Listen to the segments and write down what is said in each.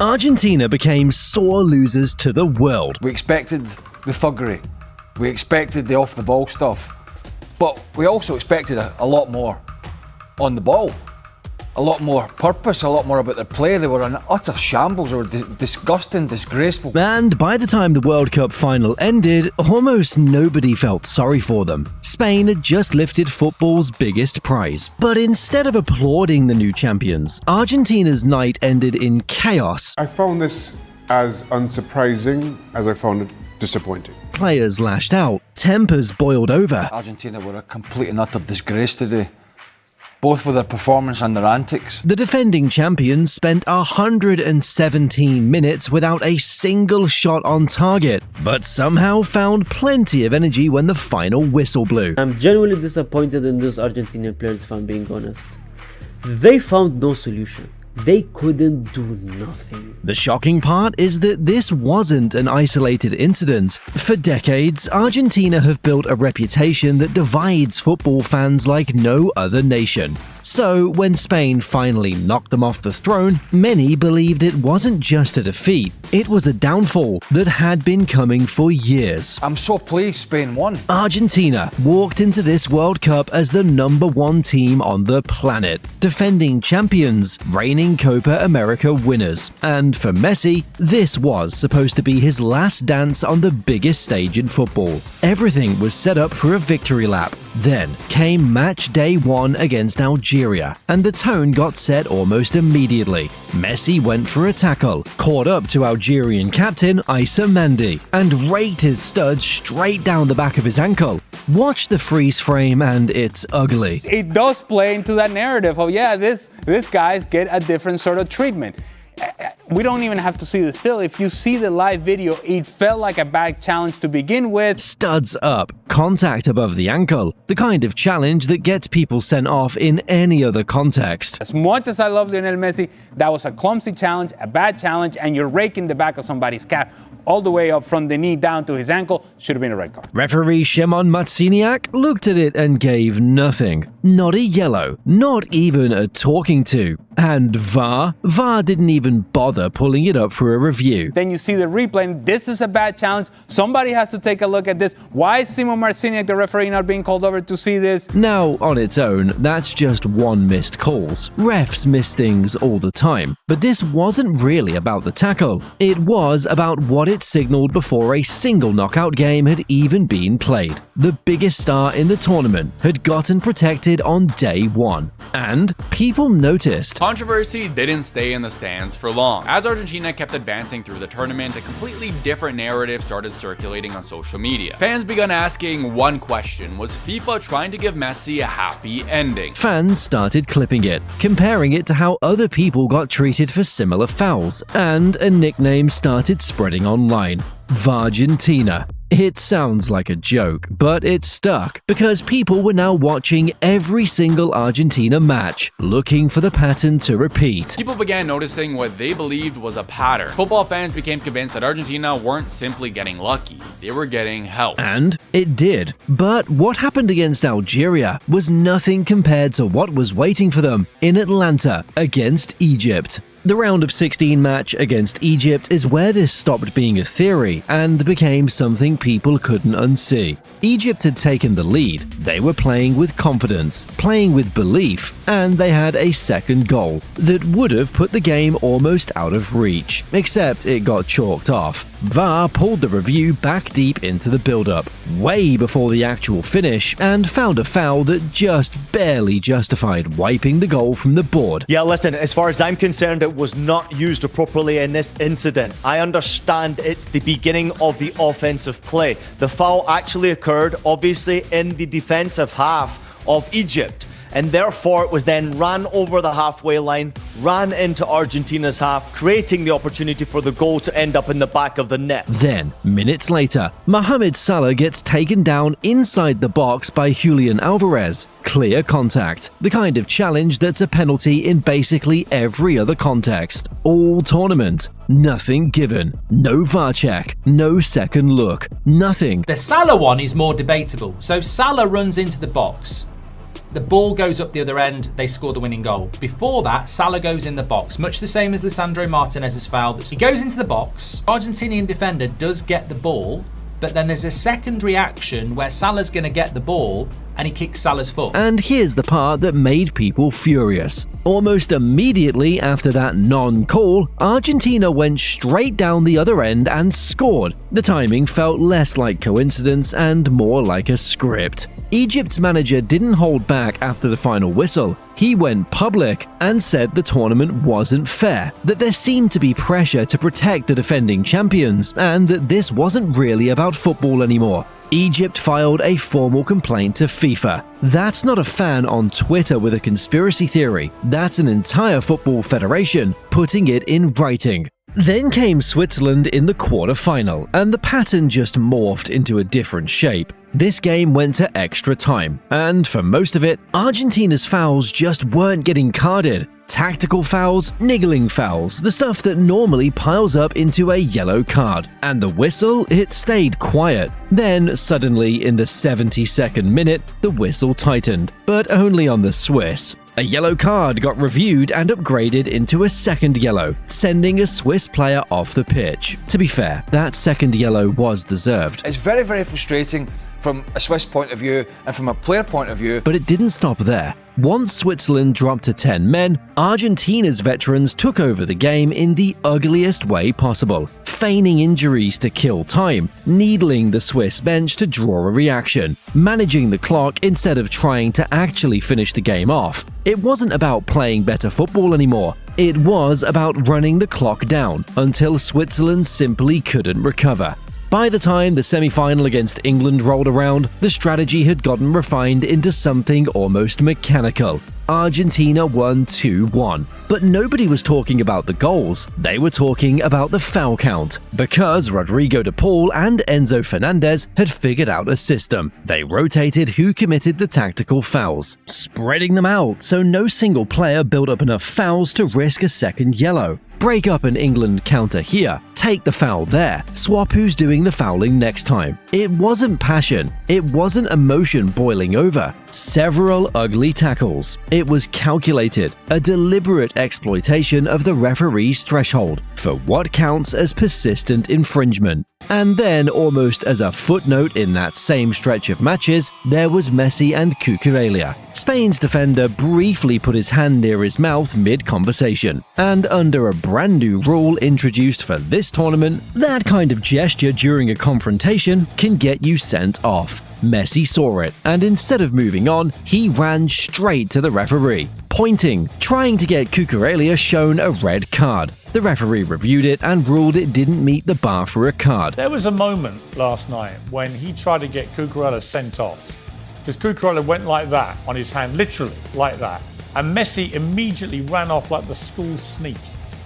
Argentina became sore losers to the world. We expected the thuggery, we expected the off-the-ball stuff, but we also expected a lot more on the ball. A lot more purpose, a lot more about their play. They were an utter shambles. They were disgusting, disgraceful. And by the time the World Cup final ended, almost nobody felt sorry for them. Spain had just lifted football's biggest prize. But instead of applauding the new champions, Argentina's night ended in chaos. I found this as unsurprising as I found it disappointing. Players lashed out, tempers boiled over. Argentina were a complete and utter disgrace today, both with their performance and their antics. The defending champions spent 117 minutes without a single shot on target, but somehow found plenty of energy when the final whistle blew. I'm genuinely disappointed in those Argentinian players, if I'm being honest. They found no solution. They couldn't do nothing. The shocking part is that this wasn't an isolated incident. For decades, Argentina have built a reputation that divides football fans like no other nation. So, when Spain finally knocked them off the throne, many believed it wasn't just a defeat, it was a downfall that had been coming for years. I'm so pleased Spain won. Argentina walked into this World Cup as the #1 team on the planet, defending champions, reigning Copa America winners. And for Messi, this was supposed to be his last dance on the biggest stage in football. Everything was set up for a victory lap. Then came match day 1 against Algeria, and the tone got set almost immediately. Messi went for a tackle, caught up to Algerian captain Issa Mendy, and raked his stud straight down the back of his ankle. Watch the freeze frame and it's ugly. It does play into that narrative of, yeah, this guys get a different sort of treatment. We don't even have to see the still. If you see the live video, it felt like a bad challenge to begin with. Studs up, contact above the ankle, the kind of challenge that gets people sent off in any other context. As much as I love Lionel Messi, that was a clumsy challenge, a bad challenge, and you're raking the back of somebody's calf all the way up from the knee down to his ankle. Should have been a red card. Referee Szymon Marciniak looked at it and gave nothing. Not a yellow, not even a talking to. And VAR didn't even bother pulling it up for a review. Then you see the replay, and this is a bad challenge. Somebody has to take a look at this. Why is Szymon Marciniak, the referee, not being called over to see this? Now, on its own, that's just one missed calls. Refs miss things all the time. But this wasn't really about the tackle. It was about what it signaled before a single knockout game had even been played. The biggest star in the tournament had gotten protected on day 1. And people noticed. Controversy didn't stay in the stands for long. As Argentina kept advancing through the tournament, a completely different narrative started circulating on social media. Fans began asking one question: was FIFA trying to give Messi a happy ending? Fans started clipping it, comparing it to how other people got treated for similar fouls, and a nickname started spreading online: Vargentina. It sounds like a joke, but it stuck because people were now watching every single Argentina match, looking for the pattern to repeat. People began noticing what they believed was a pattern. Football fans became convinced that Argentina weren't simply getting lucky, they were getting help. And it did. But what happened against Algeria was nothing compared to what was waiting for them in Atlanta against Egypt. The round of 16 match against Egypt is where this stopped being a theory and became something people couldn't unsee. Egypt had taken the lead, they were playing with confidence, playing with belief, and they had a second goal that would have put the game almost out of reach, except it got chalked off. VAR pulled the review back deep into the build-up, way before the actual finish, and found a foul that just barely justified wiping the goal from the board. Yeah, listen, as far as I'm concerned, it was not used appropriately in this incident. I understand it's the beginning of the offensive play. The foul actually occurred, obviously, in the defensive half of Egypt, and therefore it was then ran over the halfway line, ran into Argentina's half, creating the opportunity for the goal to end up in the back of the net. Then, minutes later, Mohamed Salah gets taken down inside the box by Julian Alvarez. Clear contact, the kind of challenge that's a penalty in basically every other context. All tournament, nothing given, no VAR check, no second look, nothing. The Salah one is more debatable. So Salah runs into the box. The ball goes up the other end, they score the winning goal. Before that, Salah goes in the box, much the same as Lisandro Martinez's foul. He goes into the box, Argentinian defender does get the ball, but then there's a secondary action where Salah's going to get the ball and he kicks Salah's foot. And here's the part that made people furious. Almost immediately after that non-call, Argentina went straight down the other end and scored. The timing felt less like coincidence and more like a script. Egypt's manager didn't hold back after the final whistle. He went public and said the tournament wasn't fair, that there seemed to be pressure to protect the defending champions, and that this wasn't really about football anymore. Egypt filed a formal complaint to FIFA. That's not a fan on Twitter with a conspiracy theory. That's an entire football federation putting it in writing. Then came Switzerland in the quarter-final, and the pattern just morphed into a different shape. This game went to extra time, and for most of it, Argentina's fouls just weren't getting carded. Tactical fouls, niggling fouls, the stuff that normally piles up into a yellow card. And the whistle, it stayed quiet. Then, suddenly, in the 72nd minute, the whistle tightened, but only on the Swiss. A yellow card got reviewed and upgraded into a second yellow, sending a Swiss player off the pitch. To be fair, that second yellow was deserved. It's very, very frustrating from a Swiss point of view and from a player point of view. But it didn't stop there. Once Switzerland dropped to 10 men, Argentina's veterans took over the game in the ugliest way possible, feigning injuries to kill time, needling the Swiss bench to draw a reaction, managing the clock instead of trying to actually finish the game off. It wasn't about playing better football anymore. It was about running the clock down until Switzerland simply couldn't recover. By the time the semi-final against England rolled around, the strategy had gotten refined into something almost mechanical. Argentina won 2-1. But nobody was talking about the goals, they were talking about the foul count. Because Rodrigo de Paul and Enzo Fernandez had figured out a system. They rotated who committed the tactical fouls, spreading them out so no single player built up enough fouls to risk a second yellow. Break up an England counter here, take the foul there, swap who's doing the fouling next time. It wasn't passion, it wasn't emotion boiling over. Several ugly tackles. It was calculated, a deliberate exploitation of the referee's threshold for what counts as persistent infringement. And then, almost as a footnote in that same stretch of matches, there was Messi and Cucurella. Spain's defender briefly put his hand near his mouth mid-conversation, and under a brand new rule introduced for this tournament, that kind of gesture during a confrontation can get you sent off. Messi saw it, and instead of moving on, he ran straight to the referee, pointing, trying to get Cucurella shown a red card. The referee reviewed it and ruled it didn't meet the bar for a card. There was a moment last night when he tried to get Cucurella sent off, because Cucurella went like that on his hand, literally like that, and Messi immediately ran off like the school sneak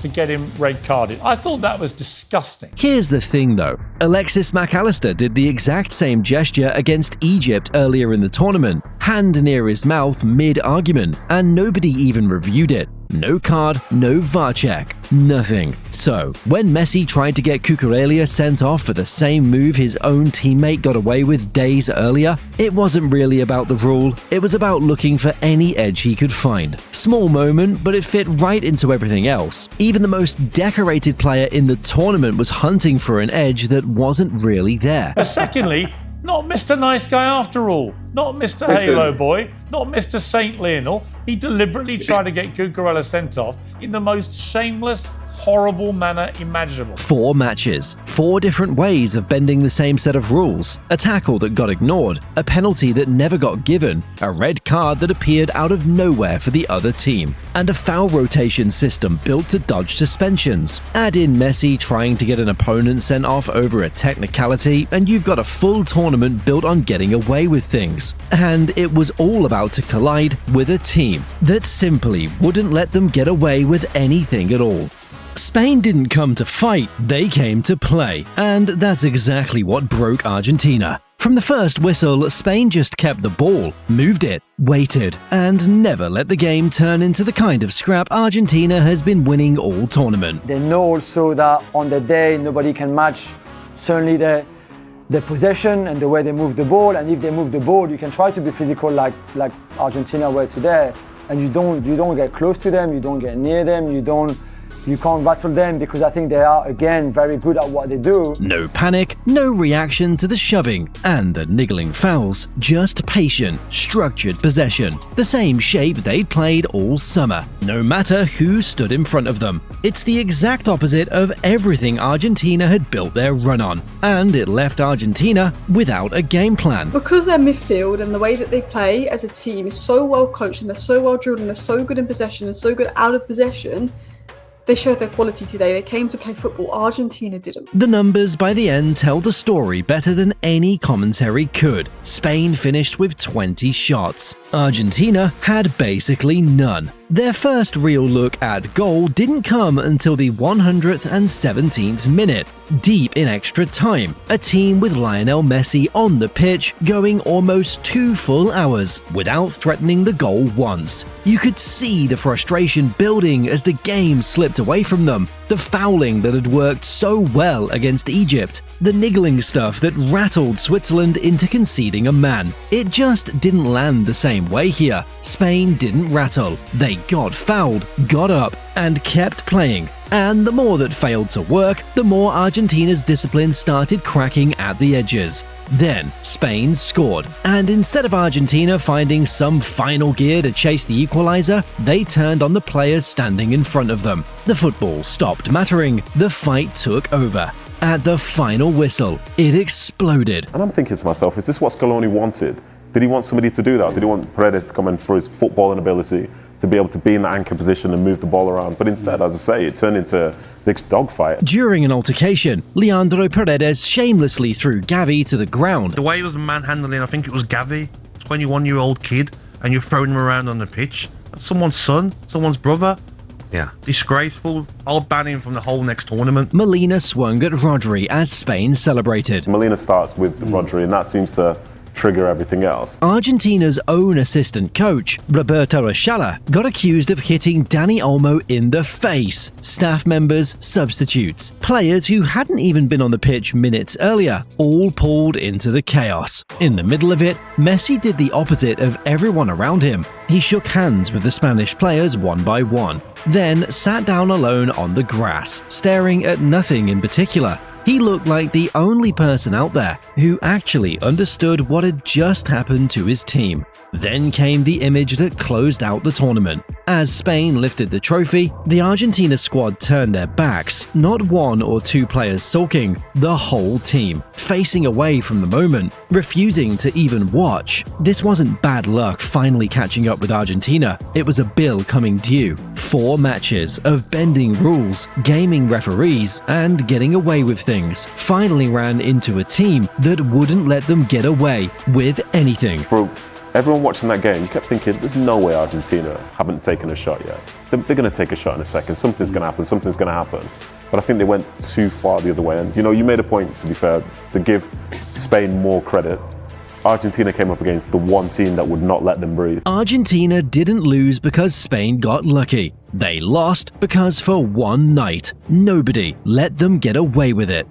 to get him red carded. I thought that was disgusting. Here's the thing though, Alexis McAllister did the exact same gesture against Egypt earlier in the tournament, hand near his mouth mid-argument, and nobody even reviewed it. No card, no VAR check, nothing. So, when Messi tried to get Cucurella sent off for the same move his own teammate got away with days earlier, it wasn't really about the rule, it was about looking for any edge he could find. Small moment, but it fit right into everything else. Even the most decorated player in the tournament was hunting for an edge that wasn't really there. But secondly, not Mr. Nice Guy after all. Not Mr. Halo Boy. Not Mr. Saint Lionel. He deliberately tried to get Cucurella sent off in the most shameless, horrible manner imaginable. 4 matches, 4 different ways of bending the same set of rules, a tackle that got ignored, a penalty that never got given, a red card that appeared out of nowhere for the other team, and a foul rotation system built to dodge suspensions. Add in Messi trying to get an opponent sent off over a technicality, and you've got a full tournament built on getting away with things. And it was all about to collide with a team that simply wouldn't let them get away with anything at all. Spain didn't come to fight, they came to play, and that's exactly what broke Argentina. From the first whistle, Spain just kept the ball, moved it, waited, and never let the game turn into the kind of scrap Argentina has been winning all tournament. They know also that on the day nobody can match certainly the their possession and the way they move the ball. And if they move the ball, you can try to be physical like Argentina were today, and you don't get close to them, you don't get near them, you can't rattle them, because I think they are, again, very good at what they do. No panic, no reaction to the shoving and the niggling fouls, just patient, structured possession, the same shape they'd played all summer, no matter who stood in front of them. It's the exact opposite of everything Argentina had built their run on, and it left Argentina without a game plan. Because their midfield and the way that they play as a team is so well coached and they're so well drilled and they're so good in possession and so good out of possession, they showed their quality today. They came to play football. Argentina didn't. The numbers by the end tell the story better than any commentary could. Spain finished with 20 shots. Argentina had basically none. Their first real look at goal didn't come until the 117th minute, deep in extra time. A team with Lionel Messi on the pitch going almost 2 full hours without threatening the goal once. You could see the frustration building as the game slipped away from them. The fouling that had worked so well against Egypt, the niggling stuff that rattled Switzerland into conceding a man. It just didn't land the same way here. Spain didn't rattle. They got fouled, got up, and kept playing. And the more that failed to work, the more Argentina's discipline started cracking at the edges. Then, Spain scored, and instead of Argentina finding some final gear to chase the equalizer, they turned on the players standing in front of them. The football stopped mattering, the fight took over. At the final whistle, it exploded. And I'm thinking to myself, is this what Scaloni wanted? Did he want somebody to do that? Did he want Paredes to come in for his footballing ability, to be able to be in that anchor position and move the ball around? But instead, as I say, it turned into this dogfight. During an altercation, Leandro Paredes shamelessly threw Gavi to the ground. The way he was manhandling, I think it was Gavi, 21-year-old kid, and you're throwing him around on the pitch. That's someone's son, someone's brother. Yeah. Disgraceful. I'll ban him from the whole next tournament. Molina swung at Rodri as Spain celebrated. Molina starts with Rodri, and that seems to trigger everything else. Argentina's own assistant coach, Roberto Rescala, got accused of hitting Dani Olmo in the face. Staff members, substitutes, players who hadn't even been on the pitch minutes earlier, all pulled into the chaos. In the middle of it, Messi did the opposite of everyone around him. He shook hands with the Spanish players one by one, then sat down alone on the grass, staring at nothing in particular. He looked like the only person out there who actually understood what had just happened to his team. Then came the image that closed out the tournament. As Spain lifted the trophy, the Argentina squad turned their backs, not 1 or 2 players sulking, the whole team, facing away from the moment, refusing to even watch. This wasn't bad luck finally catching up with Argentina, it was a bill coming due. 4 matches of bending rules, gaming referees, and getting away with things finally ran into a team that wouldn't let them get away with anything. Bro, everyone watching that game kept thinking, there's no way Argentina haven't taken a shot yet. They're going to take a shot in a second. Something's going to happen. Something's going to happen. But I think they went too far the other way. And, you made a point, to be fair, to give Spain more credit. Argentina came up against the one team that would not let them breathe. Argentina didn't lose because Spain got lucky. They lost because for one night, nobody let them get away with it.